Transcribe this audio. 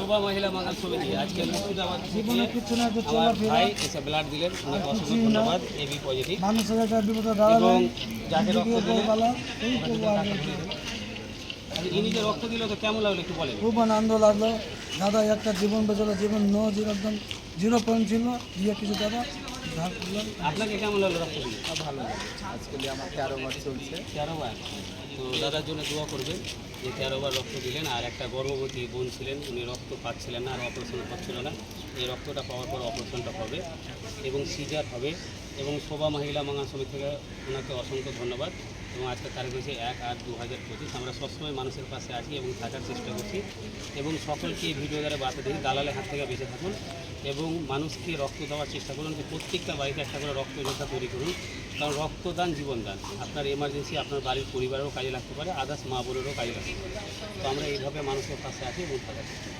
শোভা মহিলা বাঙাল সমিতি আজকে মুর্শিদাবাদ থেকে আমার ভাই এসে ব্লাড দিলেন, ওনাকে অসংখ্য ধন্যবাদ। এবি পজিটিভ এবং যাকে রক্ত দিলেন ইনি যে রক্ত দিল তো কেমন লাগলো একটু বলেন। খুব আনন্দ লাগলো দাদা, একটা জীবন বেঁচলো, জীবন জিরো একদম 0 পয়েন্ট ছিল দিয়ে কিছু দাদা। আপনাকে কেমন লাগলো রক্ত দিলে? ভালো লাগে। আজকে আমার 13 বার চলছে। 13 বার। তো দাদার জন্য দোয়া করবেন যে 13 বার রক্ত দিলেন। আর একটা গর্ভবতী বোন ছিলেন, উনি রক্ত পাচ্ছিলেন না আর অপারেশন হচ্ছিল না, এই রক্তটা পাওয়ার পর অপারেশনটা হবে এবং সিজার হবে। এবং শোভা মহিলা বাঙাল সমিতি থেকে ওনাকে অসংখ্য ধন্যবাদ। এবং আজকে তারিখ হচ্ছে 1/8/2025। আমরা সবসময় মানুষের পাশে আছি এবং থাকার চেষ্টা করছি এবং সকলকে এই ভিডিও দ্বারা বার্তা দিই দালালের হাত থেকে বেঁচে থাকুন এবং মানুষকে রক্ত দেওয়ার চেষ্টা করুন যে প্রত্যেকটা বাড়িতে একটা করে রক্তযোদ্ধা তৈরি করুন, কারণ রক্তদান জীবনদান। আপনার এমার্জেন্সি আপনার বাড়ির পরিবারেরও কাজে লাগতে পারে, আদার্স মা বোনেরও কাজে লাগতে পারে। তো আমরা এইভাবে মানুষের পাশে আছি এবং থাকার চেষ্টা করি।